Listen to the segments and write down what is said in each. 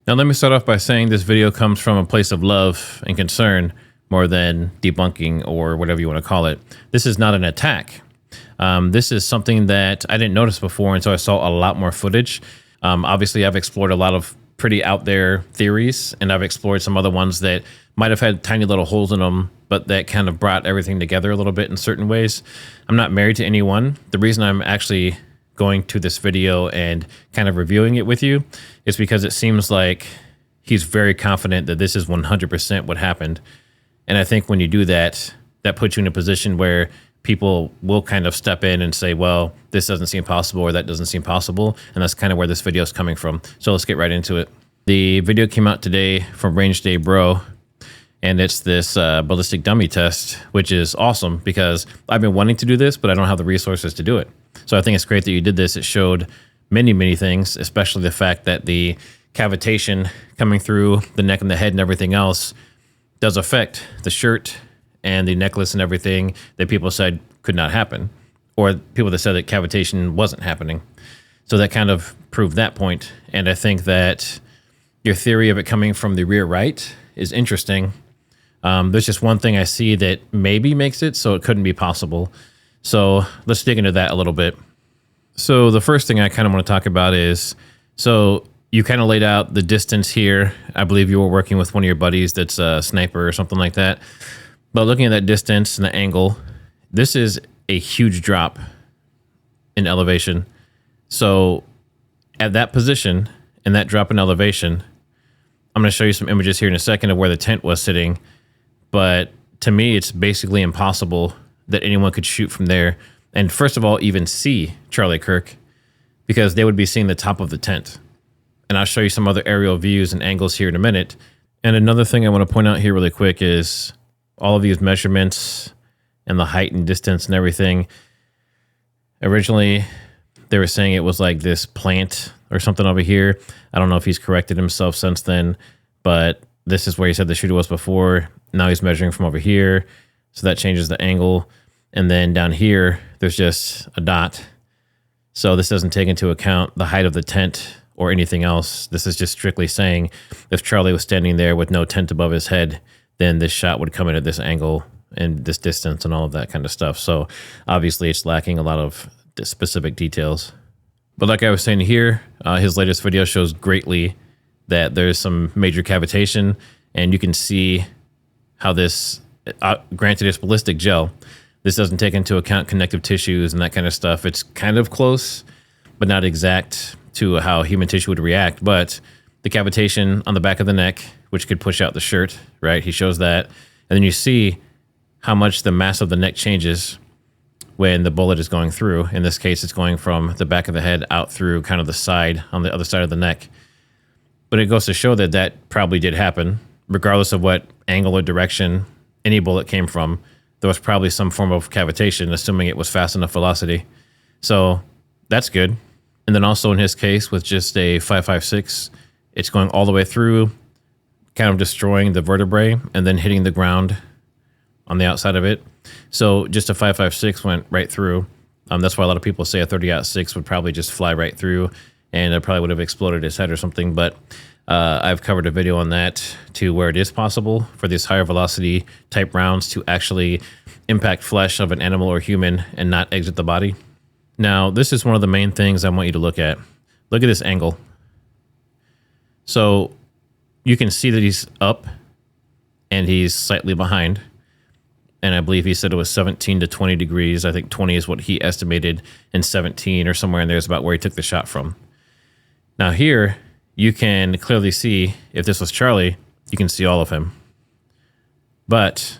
Now, let me start off by saying this video comes from a place of love and concern more than debunking or whatever you want to call it. This is not an attack. This is something that I didn't notice before until I saw a lot more footage. Obviously, I've explored a lot of pretty out there theories, and I've explored some other ones that might have had tiny little holes in them, but that kind of brought everything together a little bit in certain ways. I'm not married to anyone. The reason I'm actually going to this video and kind of reviewing it with you is because it seems like he's very confident that this is 100% what happened. And I think when you do that, that puts you in a position where people will kind of step in and say, well, this doesn't seem possible or that doesn't seem possible. And that's kind of where this video is coming from. So let's get right into it. The video came out today from Range Day Bro, and it's this ballistic dummy test, which is awesome because I've been wanting to do this, but I don't have the resources to do it. So I think it's great that you did this. It showed many, many things, especially the fact that the cavitation coming through the neck and the head and everything else does affect the shirt and the necklace and everything that people said could not happen, or people that said that cavitation wasn't happening. So that kind of proved that point. And I think that your theory of it coming from the rear right is interesting. There's just one thing I see that maybe makes it so it couldn't be possible. So let's dig into that a little bit. So the first thing I kind of want to talk about is, so you kind of laid out the distance here. I believe you were working with one of your buddies that's a sniper or something like that. But looking at that distance and the angle, this is a huge drop in elevation. So at that position and that drop in elevation, I'm going to show you some images here in a second of where the tent was sitting. But to me, it's basically impossible that anyone could shoot from there. And first of all, even see Charlie Kirk, because they would be seeing the top of the tent. And I'll show you some other aerial views and angles here in a minute. And another thing I want to point out here really quick is all of these measurements and the height and distance and everything. Originally, they were saying it was like this plant or something over here. I don't know if he's corrected himself since then, but this is where he said the shooter was before. Now he's measuring from over here. So that changes the angle. And then down here, there's just a dot. So this doesn't take into account the height of the tent or anything else. This is just strictly saying if Charlie was standing there with no tent above his head, then this shot would come in at this angle and this distance and all of that kind of stuff. So obviously it's lacking a lot of specific details. But like I was saying here, his latest video shows greatly that there's some major cavitation, and you can see how this, granted it's ballistic gel, this doesn't take into account connective tissues and that kind of stuff. It's kind of close, but not exact to how human tissue would react. But the cavitation on the back of the neck, which could push out the shirt, right? He shows that. And then you see how much the mass of the neck changes when the bullet is going through. In this case, it's going from the back of the head out through kind of the side on the other side of the neck. But it goes to show that that probably did happen, regardless of what angle or direction any bullet came from. There was probably some form of cavitation, assuming it was fast enough velocity. So that's good. And then also in his case, with just a 5.56, it's going all the way through, kind of destroying the vertebrae and then hitting the ground on the outside of it. So just a 5.56 went right through. That's why a lot of people say a 30-06 would probably just fly right through, and it probably would have exploded his head or something. But I've covered a video on that to where it is possible for these higher velocity type rounds to actually impact flesh of an animal or human and not exit the body. Now, this is one of the main things I want you to look at. Look at this angle. So you can see that he's up and he's slightly behind. And I believe he said it was 17 to 20 degrees. I think 20 is what he estimated, and 17 or somewhere in there is about where he took the shot from. Now here, you can clearly see, if this was Charlie, you can see all of him. But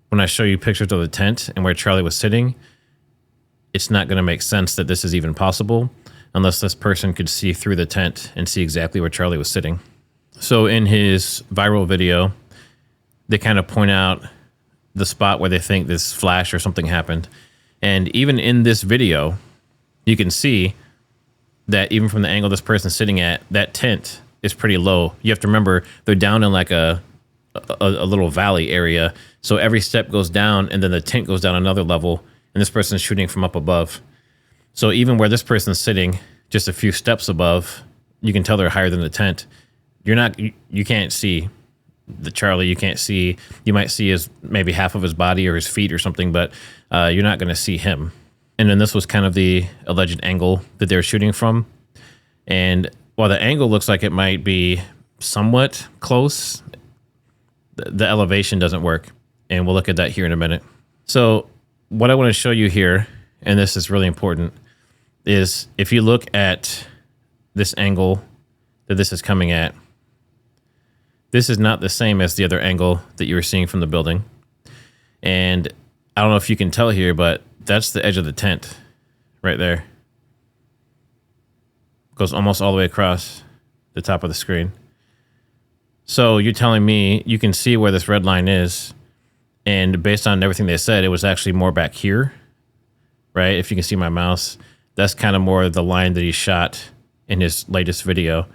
when I show you pictures of the tent and where Charlie was sitting, it's not going to make sense that this is even possible unless this person could see through the tent and see exactly where Charlie was sitting. So in his viral video, they kind of point out the spot where they think this flash or something happened. And even in this video, you can see that even from the angle this person's sitting at, that tent is pretty low. You have to remember, they're down in like a little valley area. So every step goes down, and then the tent goes down another level, and this person's shooting from up above. So even where this person's sitting just a few steps above, you can tell they're higher than the tent. you can't see the Charlie. You can't see, you might see his, maybe half of his body or his feet or something, but you're not going to see him. And then this was kind of the alleged angle that they were shooting from. And while the angle looks like it might be somewhat close, the elevation doesn't work. And we'll look at that here in a minute. So what I want to show you here, and this is really important, is if you look at this angle that this is coming at, this is not the same as the other angle that you were seeing from the building. And I don't know if you can tell here, but that's the edge of the tent right there. Goes almost all the way across the top of the screen. So you're telling me you can see where this red line is, and based on everything they said, it was actually more back here, right? If you can see my mouse, that's kind of more the line that he shot in his latest video.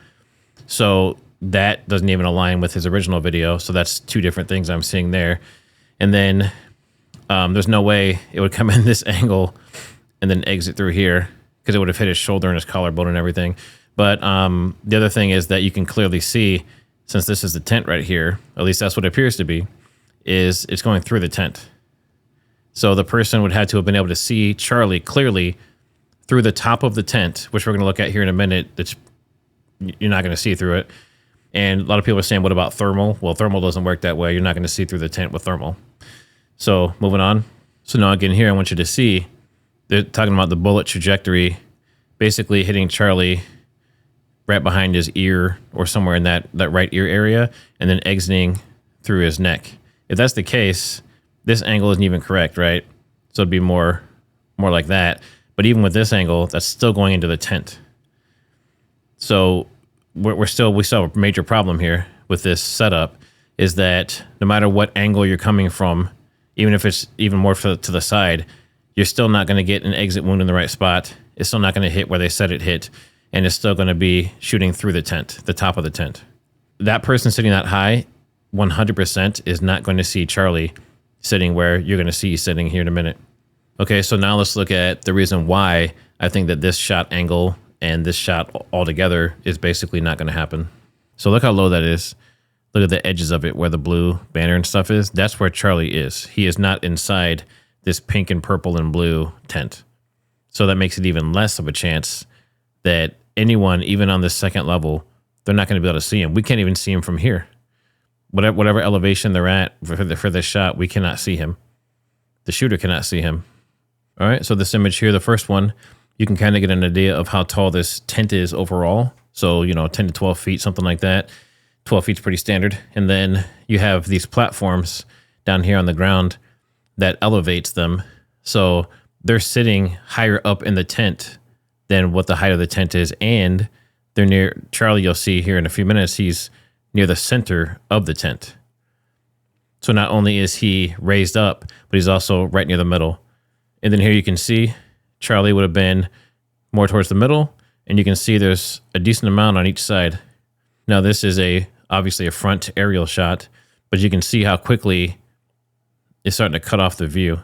So that doesn't even align with his original video. So that's two different things I'm seeing there. And then there's no way it would come in this angle and then exit through here, because it would have hit his shoulder and his collarbone and everything. But the other thing is that you can clearly see, since this is the tent right here, at least that's what it appears to be, is it's going through the tent. So the person would have to have been able to see Charlie clearly through the top of the tent, which we're going to look at here in a minute. That's, you're not going to see through it. And a lot of people are saying, what about thermal? Well, thermal doesn't work that way. You're not going to see through the tent with thermal. So moving on. So now again here, I want you to see, they're talking about the bullet trajectory, basically hitting Charlie right behind his ear or somewhere in that right ear area, and then exiting through his neck. If that's the case, this angle isn't even correct, right? So it'd be more like that. But even with this angle, that's still going into the tent. So we still have a major problem here with this setup, is that no matter what angle you're coming from, even if it's even more to the side, you're still not going to get an exit wound in the right spot. It's still not going to hit where they said it hit, and it's still going to be shooting through the tent, the top of the tent. That person sitting that high, 100% is not going to see Charlie sitting where you're going to see sitting here in a minute. Okay, so now let's look at the reason why I think that this shot angle and this shot altogether is basically not going to happen. So look how low that is. Look at the edges of it where the blue banner and stuff is. That's where Charlie is. He is not inside this pink and purple and blue tent. So that makes it even less of a chance that anyone, even on this second level, they're not going to be able to see him. We can't even see him from here. Whatever elevation they're at for this shot, we cannot see him. The shooter cannot see him. All right, so this image here, the first one, you can kind of get an idea of how tall this tent is overall. So, 10 to 12 feet, something like that. 12 feet's pretty standard. And then you have these platforms down here on the ground that elevates them. So they're sitting higher up in the tent than what the height of the tent is. And they're near, Charlie, you'll see here in a few minutes, he's near the center of the tent. So not only is he raised up, but he's also right near the middle. And then here you can see Charlie would have been more towards the middle, and you can see there's a decent amount on each side. Now this is obviously a front aerial shot, but you can see how quickly it's starting to cut off the view.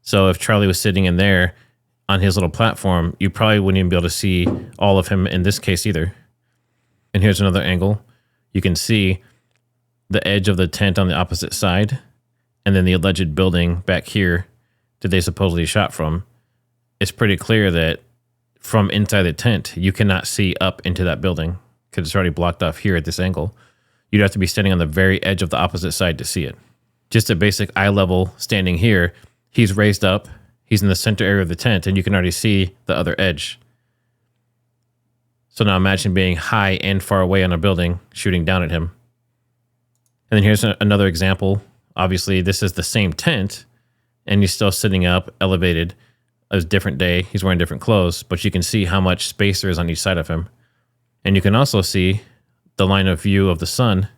So if Charlie was sitting in there on his little platform, you probably wouldn't even be able to see all of him in this case either. And here's another angle. You can see the edge of the tent on the opposite side, and then the alleged building back here that they supposedly shot from. It's pretty clear that from inside the tent, you cannot see up into that building because it's already blocked off here at this angle. You'd have to be standing on the very edge of the opposite side to see it. Just a basic eye level standing here, he's raised up, he's in the center area of the tent, and you can already see the other edge. So now imagine being high and far away on a building, shooting down at him. And then here's another example. Obviously, this is the same tent, and he's still sitting up, elevated. It was a different day. He's wearing different clothes, but you can see how much space there is on each side of him. And you can also see the line of view of the sun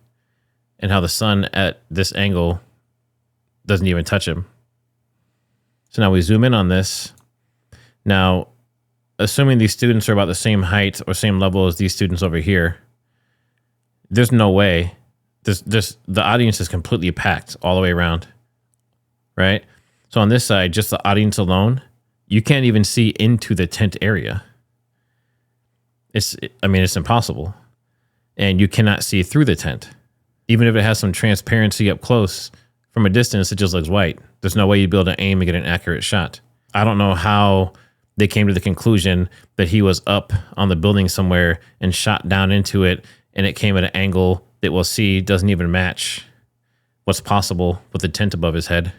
and how the sun at this angle doesn't even touch him. So now we zoom in on this. Now, assuming these students are about the same height or same level as these students over here, there's no way. The audience is completely packed all the way around, right? So on this side, just the audience alone, you can't even see into the tent area. It's impossible. and you cannot see through the tent. Even if it has some transparency up close, from a distance, it just looks white. There's no way you'd be able to aim and get an accurate shot. I don't know how they came to the conclusion that he was up on the building somewhere and shot down into it, and it came at an angle that we'll see doesn't even match what's possible with the tent above his head.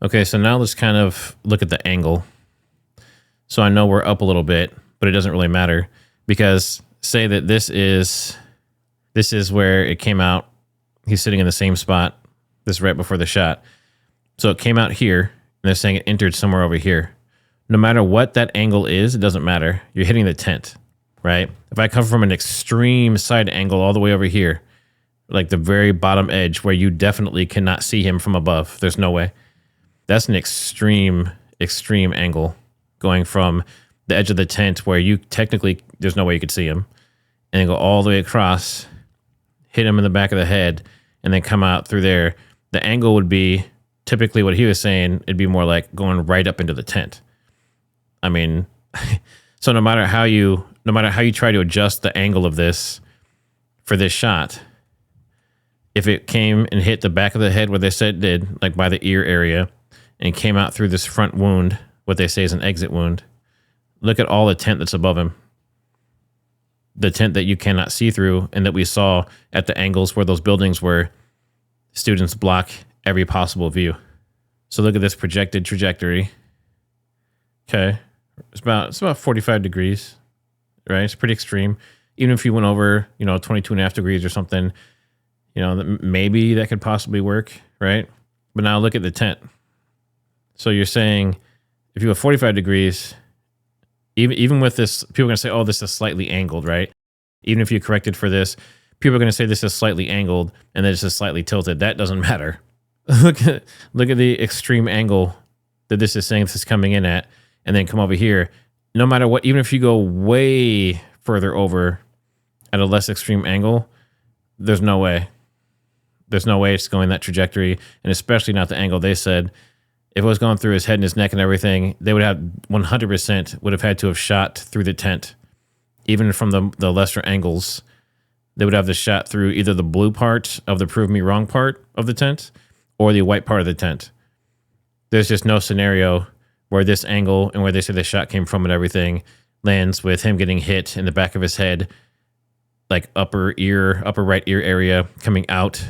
Okay, so now let's kind of look at the angle. So I know we're up a little bit, but it doesn't really matter, because say that this is where it came out. He's sitting in the same spot. This is right before the shot. So it came out here, and they're saying it entered somewhere over here. No matter what that angle is, it doesn't matter. You're hitting the tent, right? If I come from an extreme side angle all the way over here, like the very bottom edge where you definitely cannot see him from above, there's no way. That's an extreme angle, going from the edge of the tent where you technically, there's no way you could see him, and then go all the way across, hit him in the back of the head, and then come out through there. The angle would be typically what he was saying. It'd be more like going right up into the tent. I mean, so no matter how you try to adjust the angle of this for this shot, if it came and hit the back of the head where they said it did, like by the ear area, and came out through this front wound, what they say is an exit wound, look at all the tent that's above him. The tent that you cannot see through, and that we saw at the angles where those buildings were. Students block every possible view. So look at this projected trajectory. Okay, it's about 45 degrees, right? It's pretty extreme. Even if you went over, 22.5 degrees or something, maybe that could possibly work, right? But now look at the tent. So you're saying if you have 45 degrees, even with this, people are going to say, oh, this is slightly angled, right? Even if you corrected for this, people are going to say this is slightly angled and that this is slightly tilted. That doesn't matter. Look at the extreme angle that this is saying this is coming in at, and then come over here. No matter what, even if you go way further over at a less extreme angle, there's no way. There's no way it's going that trajectory, and especially not the angle they said. If it was going through his head and his neck and everything, they would have 100% would have had to have shot through the tent. Even from the lesser angles, they would have the shot through either the blue part of the prove me wrong part of the tent or the white part of the tent. There's just no scenario where this angle and where they say the shot came from and everything lands with him getting hit in the back of his head, like upper right ear area, coming out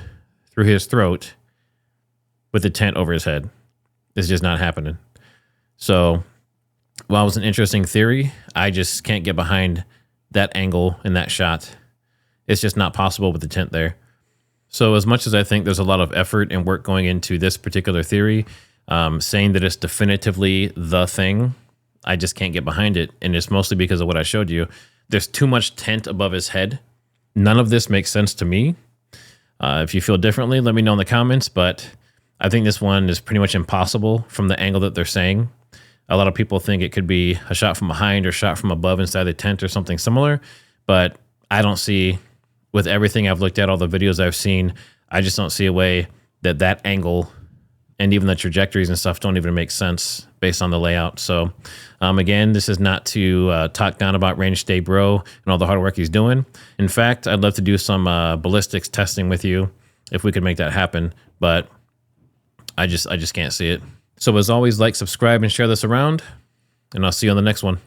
through his throat with the tent over his head. It's just not happening. So while it was an interesting theory, I just can't get behind that angle in that shot. It's just not possible with the tent there. So as much as I think there's a lot of effort and work going into this particular theory, saying that it's definitively the thing, I just can't get behind it. And it's mostly because of what I showed you. There's too much tent above his head. None of this makes sense to me. If you feel differently, let me know in the comments, but I think this one is pretty much impossible from the angle that they're saying. A lot of people think it could be a shot from behind or shot from above inside the tent or something similar, but I don't see, with everything I've looked at, all the videos I've seen, I just don't see a way that angle and even the trajectories and stuff don't even make sense based on the layout. So again, this is not to talk down about Range Day Bro and all the hard work he's doing. In fact, I'd love to do some ballistics testing with you if we could make that happen, but I just can't see it. So as always, like, subscribe, and share this around, and I'll see you on the next one.